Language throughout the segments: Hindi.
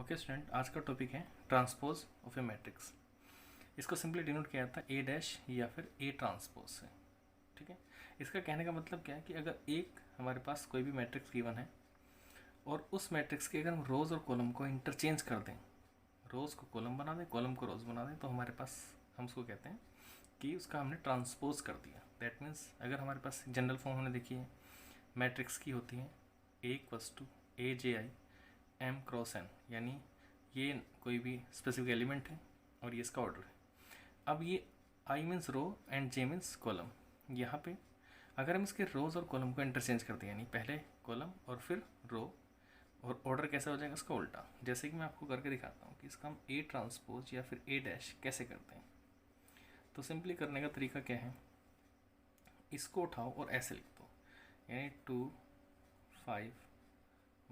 ओके स्टूडेंट, आज का टॉपिक है ट्रांसपोज ऑफ ए मैट्रिक्स। इसको सिंपली डिनोट किया जाता है ए डैश या फिर ए ट्रांसपोज से। ठीक है, इसका कहने का मतलब क्या है कि अगर एक हमारे पास कोई भी मैट्रिक्स गिवन है और उस मैट्रिक्स के अगर हम रोज़ और कॉलम को इंटरचेंज कर दें, रोज़ को कॉलम बना दें, कॉलम को रोज़ बना दें, तो हमारे पास हम उसको कहते हैं कि उसका हमने ट्रांसपोज कर दिया। दैट मीन्स अगर हमारे पास जनरल फॉर्म हमने देखी है मैट्रिक्स की होती है A=AJI M क्रॉस N, यानी ये कोई भी स्पेसिफिक एलिमेंट है और ये इसका ऑर्डर है। अब ये I means row and J means column. यहाँ पे अगर हम इसके रोज़ और कॉलम को इंटरचेंज करते हैं, यानी पहले कॉलम और फिर रो, और ऑर्डर कैसा हो जाएगा इसका उल्टा, जैसे कि मैं आपको करके दिखाता हूँ कि इसका हम A ट्रांसपोज या फिर A डैश कैसे करते हैं। तो सिंपली करने का तरीका क्या है, इसको उठाओ और ऐसे लिख दो, यानी 2 5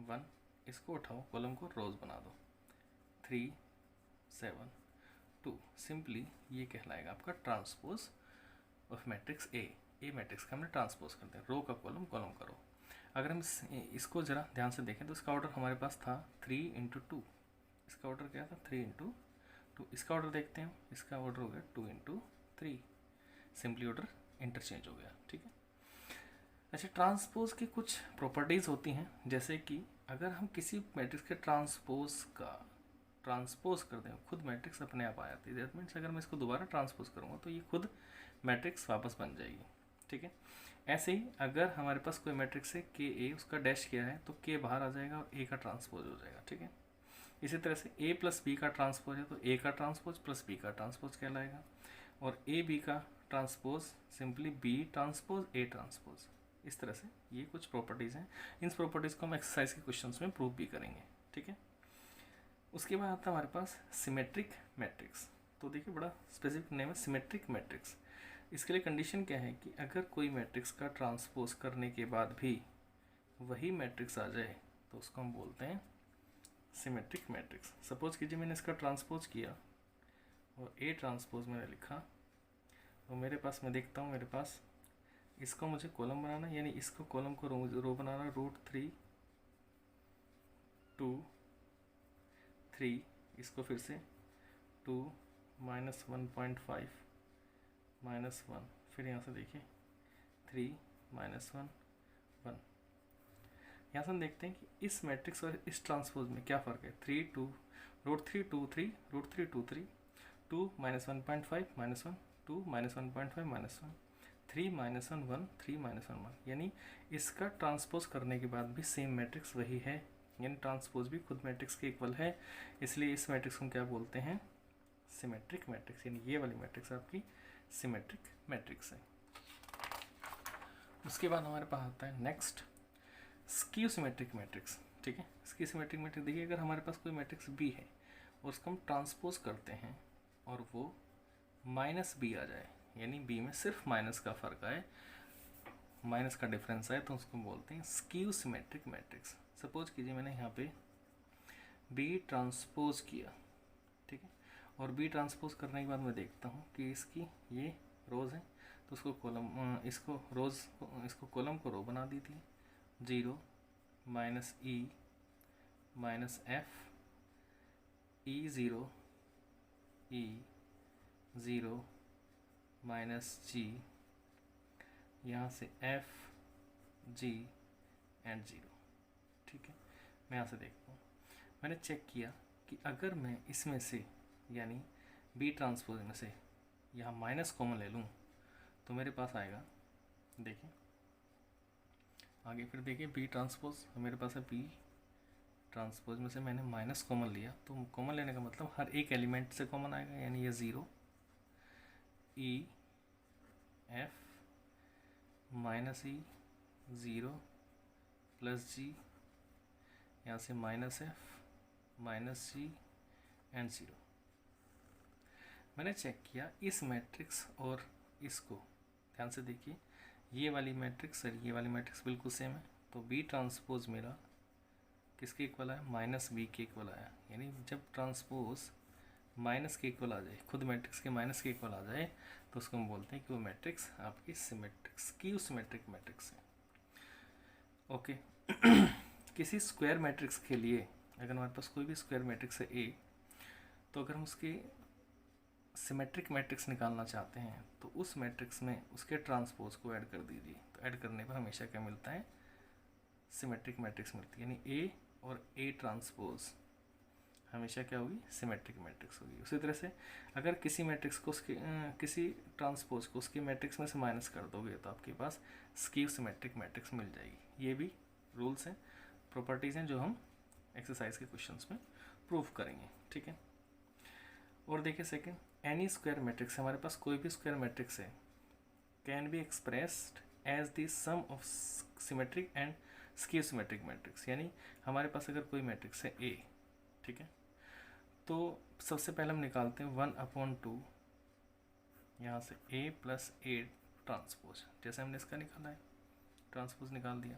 1, इसको उठाओ, कॉलम को रोज़ बना दो 3 7 2। सिंपली ये कहलाएगा आपका transpose of matrix A matrix का हमने ट्रांसपोज करते हैं, रो का कॉलम, कॉलम का रो। अगर हम इसको ज़रा ध्यान से देखें तो इसका ऑर्डर हमारे पास था 3 × 2। इसका ऑर्डर क्या था 3 × 2। इसका ऑर्डर देखते हैं, इसका ऑर्डर हो गया 2 × 3। सिंपली ऑर्डर इंटरचेंज हो गया। ठीक है, अच्छा, ट्रांसपोज की कुछ प्रॉपर्टीज़ होती हैं, जैसे कि अगर हम किसी मैट्रिक्स के ट्रांसपोज का ट्रांसपोज कर दें, खुद मैट्रिक्स अपने आप आ जाती है। दैट मीन्स अगर मैं इसको दोबारा ट्रांसपोज करूँगा तो ये खुद मैट्रिक्स वापस बन जाएगी। ठीक है, ऐसे ही अगर हमारे पास कोई मैट्रिक्स है के ए, उसका डैश किया है तो के बाहर आ जाएगा और ए का ट्रांसपोज हो जाएगा। ठीक है, इसी तरह से ए प्लस बी का ट्रांसपोज है तो ए का ट्रांसपोज प्लस बी का ट्रांसपोज कहलाएगा, और ए बी का transpose simply B transpose A transpose. इस तरह से ये कुछ प्रॉपर्टीज़ हैं। इन प्रॉपर्टीज़ को हम एक्सरसाइज के क्वेश्चंस में प्रूव भी करेंगे। ठीक है, उसके बाद आता है हमारे पास सिमेट्रिक मैट्रिक्स। तो देखिए, बड़ा स्पेसिफिक नेम है सिमेट्रिक मैट्रिक्स। इसके लिए कंडीशन क्या है कि अगर कोई मैट्रिक्स का ट्रांसपोज करने के बाद भी वही मैट्रिक्स आ जाए तो उसको हम बोलते हैं सिमेट्रिक मैट्रिक्स। सपोज कीजिए मैंने इसका ट्रांसपोज किया और ए ट्रांसपोज मैंने लिखा, और मेरे पास, मैं देखता हूँ मेरे पास इसको मुझे कॉलम बनाना, यानी इसको कॉलम को रो बनाना, √3 2 3, इसको फिर से 2 -1.5 -1, फिर यहाँ से देखिए 3 -1 1। यहाँ से हम देखते हैं कि इस मैट्रिक्स और इस ट्रांसपोज में क्या फ़र्क है। 3 2 √3 2 3 √3 2 3 2 -1.5 -1 2 -1.5 -1 3 -1 1 3 -1 1, यानी इसका ट्रांसपोज करने के बाद भी सेम मैट्रिक्स वही है, यानी ट्रांसपोज भी खुद मैट्रिक्स के इक्वल है। इसलिए इस मैट्रिक्स को क्या बोलते हैं, सिमेट्रिक मैट्रिक्स, यानी ये वाली मैट्रिक्स आपकी सिमेट्रिक मैट्रिक्स है। उसके बाद हमारे पास आता है नेक्स्ट स्क्यू सिमेट्रिक मैट्रिक्स। ठीक है, स्क्यू सिमेट्रिक मैट्रिक्स देखिए, अगर हमारे पास कोई मैट्रिक्स बी है और उसको हम ट्रांसपोज करते हैं और वो -b आ जाए, यानी बी में सिर्फ माइनस का फ़र्क आए, माइनस का डिफरेंस आए, तो उसको बोलते हैं स्क्यू सिमेट्रिक मैट्रिक्स। सपोज कीजिए मैंने यहाँ पे बी ट्रांसपोज किया, ठीक है, और बी ट्रांसपोज करने के बाद मैं देखता हूँ कि इसकी ये रोज़ है, तो उसको कॉलम, इसको रोज़, इसको कॉलम को रो बना दी थी, 0 -e -f e0 e0 -g, यहाँ से f g एंड 0। ठीक है, मैं यहाँ से देखता हूँ, मैंने चेक किया कि अगर मैं इसमें से, यानी बी ट्रांसपोज में से यहाँ माइनस कॉमन ले लूँ तो मेरे पास आएगा, देखिए आगे, फिर देखिए बी ट्रांसपोज मेरे पास है, बी ट्रांसपोज में से मैंने माइनस कॉमन लिया, तो कॉमन लेने का मतलब हर एक एलिमेंट से कॉमन आएगा, यानी ये 0 e f -e 0 +g, यहाँ से -f -g एंड 0। मैंने चेक किया इस मैट्रिक्स और इसको, ध्यान से देखिए, ये वाली मैट्रिक्स और ये वाली मैट्रिक्स बिल्कुल सेम है, तो बी ट्रांसपोज मेरा किसके इक्वल आया, -b के इक्वल आया। यानी जब ट्रांसपोज माइनस के इक्वल आ जाए, खुद मैट्रिक्स के माइनस के इक्वल आ जाए, तो उसको हम बोलते हैं कि वो मैट्रिक्स आपकी सिमेट्रिक स्क्यू सिमेट्रिक मैट्रिक्स है। ओके किसी स्क्वायर मैट्रिक्स के लिए अगर हमारे पास कोई भी स्क्वायर मैट्रिक्स है ए, तो अगर हम उसके सिमेट्रिक मैट्रिक्स निकालना चाहते हैं तो उस मैट्रिक्स में उसके ट्रांसपोज को ऐड कर दीजिए। तो ऐड करने पर हमेशा क्या मिलता है, सिमेट्रिक मैट्रिक्स मिलती है, यानी ए और ए ट्रांसपोज हमेशा क्या होगी, सिमेट्रिक मैट्रिक्स होगी। उसी तरह से अगर किसी मैट्रिक्स को उसके किसी ट्रांसपोज को उसके मैट्रिक्स में से माइनस कर दोगे तो आपके पास स्क्यू सिमेट्रिक मैट्रिक्स मिल जाएगी। ये भी रूल्स हैं, प्रॉपर्टीज़ हैं जो हम एक्सरसाइज के क्वेश्चंस में प्रूव करेंगे, ठीक है। और देखिए सेकंड, एनी स्क्वायर मैट्रिक्स, हमारे पास कोई भी स्क्वायर मैट्रिक्स है, can be expressed as the sum of symmetric and skew symmetric matrix. यानी हमारे पास अगर कोई मैट्रिक्स है ए, ठीक है, तो सबसे पहले हम निकालते हैं 1/2 यहाँ से ए प्लस ए ट्रांसपोज, जैसे हमने इसका निकाला है, ट्रांसपोज निकाल दिया,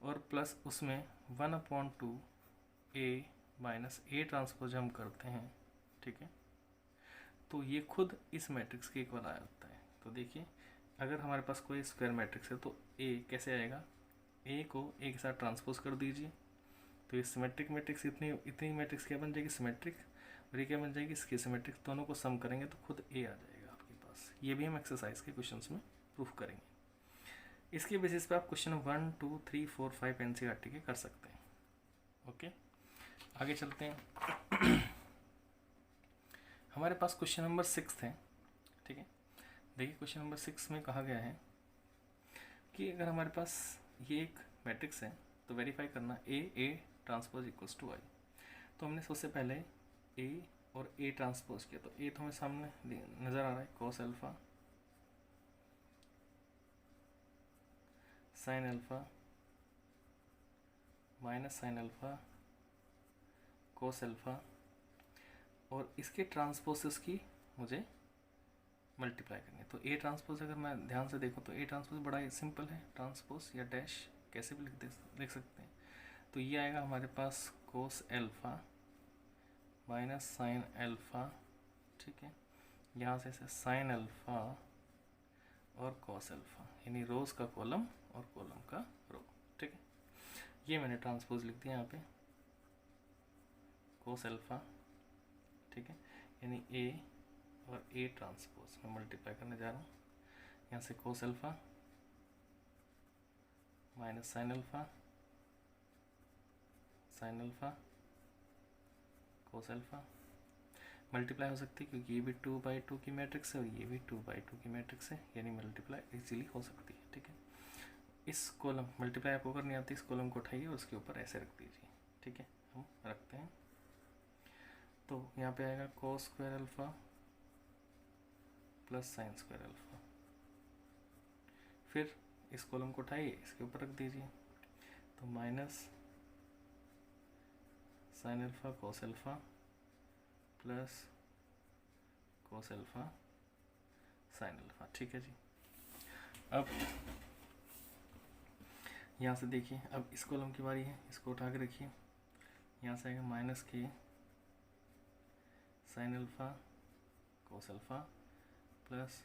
और प्लस उसमें 1/2 ए माइनस ए ट्रांसपोज हम करते हैं, ठीक है। तो ये खुद इस मैट्रिक्स के इक्वल आ जाता है। तो देखिए अगर हमारे पास कोई स्क्वायर मैट्रिक्स है तो ए कैसे आएगा, ए को ए के साथ ट्रांसपोज कर दीजिए, तो ये सिमेट्रिक मैट्रिक्स इतनी मैट्रिक्स क्या बन जाएगी, सिमेट्रिक, और ये क्या बन जाएगी, इसकी सिमेट्रिक। दोनों को सम करेंगे तो खुद ए आ जाएगा आपके पास। ये भी हम एक्सरसाइज के क्वेश्चंस में प्रूफ करेंगे। इसके बेसिस पे आप क्वेश्चन 1, 2, 3, 4, 5 एनसीईआरटी के कर सकते हैं। ओके, आगे चलते हैं। हमारे पास क्वेश्चन नंबर 6 है, ठीक है। देखिए क्वेश्चन नंबर 6 में कहा गया है कि अगर हमारे पास ये एक मैट्रिक्स है तो वेरीफाई करना ए ट्रांसपोज इक्वल्स टू आई। तो हमने सबसे पहले ए और ए ट्रांसपोज किया, तो ए तो हमें सामने नज़र आ रहा है, cos alpha sine alpha minus sine alpha cos alpha, और इसके ट्रांसपोजेस की मुझे मल्टीप्लाई करनी है। तो ए ट्रांसपोज अगर मैं ध्यान से देखूँ तो ए ट्रांसपोज बड़ा ही सिंपल है, ट्रांसपोज या डैश कैसे भी लिख सकते हैं। तो ये आएगा हमारे पास cos alpha minus sine alpha, ठीक है, यहाँ से साइन अल्फा और कॉस अल्फा, यानी रोज का कॉलम और कॉलम का रो, ठीक है। ये मैंने ट्रांसपोज लिख दिया यहाँ पे, कोस अल्फा, ठीक है, यानी ए और ए ट्रांसपोज मैं मल्टीप्लाई करने जा रहा हूँ। यहाँ से कोस alpha minus sine alpha cos alpha, multiply हो सकती है क्योंकि ये भी 2/2 की मैट्रिक्स है और ये भी 2/2 की मैट्रिक्स है, यानी मल्टीप्लाई इजीली हो सकती है, ठीक है। इस कॉलम मल्टीप्लाई आपको करनी आती है, इस कॉलम को उठाइए और उसके ऊपर ऐसे रख दीजिए, ठीक है। हम रखते हैं तो यहाँ पे आएगा cos square alpha plus sine square alpha, फिर इस कॉलम को उठाइए इसके ऊपर रख दीजिए, तो minus sine alpha cos alpha plus cos alpha sign alpha, ठीक है जी। अब यहाँ से देखिए, अब इस कॉलम की बारी है, इसको उठा के रखिए, यहाँ से आएगा माइनस के sine alpha cos alpha plus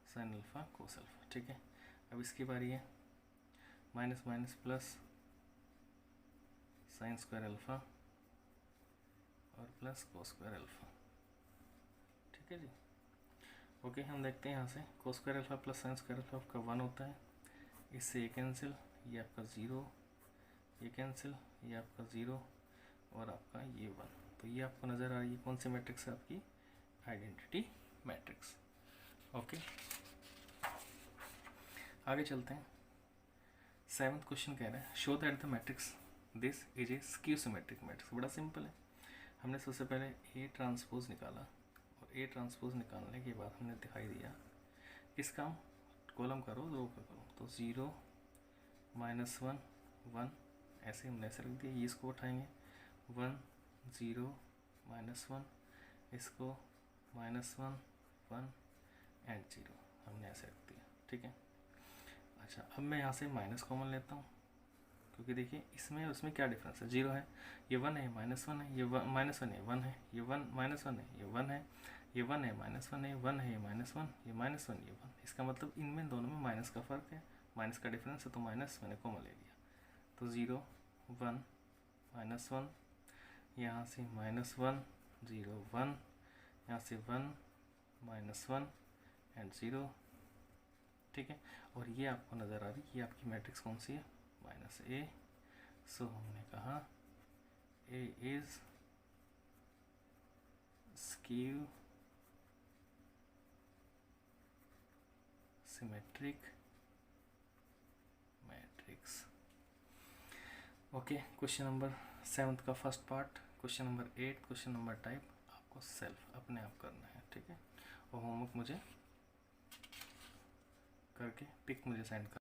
sine alpha cos alpha, ठीक है। अब इसकी बारी है, minus minus plus sine square alpha और प्लस कोस स्क्वायर अल्फा, ठीक है जी। ओके, हम देखते हैं यहाँ से cos square alpha plus sine square alpha आपका 1 होता है, इससे ये कैंसिल, ये आपका 0, ये कैंसिल, ये आपका 0 और आपका ये 1। तो ये आपको नज़र आ रही है कौन सी मैट्रिक्स है, आपकी आइडेंटिटी मैट्रिक्स। ओके, आगे चलते हैं। 7th क्वेश्चन कह रहा है show that the matrix this is A skew symmetric matrix. बड़ा सिंपल है, हमने सबसे पहले ए ट्रांसपोज निकाला और ए ट्रांसपोज निकालने के बाद हमने दिखाई दिया इसका कॉलम का रो का कॉलम, तो 0 -1 1 ऐसे हमने ऐसे रख दिया। ये इसको उठाएंगे 1 0 -1, इसको -1 1 एंड 0 हमने ऐसे रख दिया, ठीक है। अच्छा, अब मैं यहाँ से माइनस कॉमन लेता हूँ क्योंकि देखिए इसमें और उसमें क्या डिफरेंस है, 0 है, ये 1 है, -1 है, ये -1 है, 1 है, ये 1 -1 है, ये 1 है, ये 1 है, -1 है, 1 है, ये -1, ये -1, ये 1। इसका मतलब इनमें दोनों में माइनस का फ़र्क है, माइनस का डिफरेंस है, तो माइनस मैंने कॉमन ले लिया, तो 0 1 -1, यहाँ से -1 0 1, यहाँ से 1 -1 एंड 0, ठीक है। और ये आपको नज़र आ रही, ये आपकी मैट्रिक्स कौन सी है, -A। सो हमने कहा A is skew symmetric matrix. Okay, question number 7 का first part, question number 8, question number type आपको सेल्फ अपने आप करना है, ठीक है। और होमवर्क मुझे करके पिक मुझे सेंड कर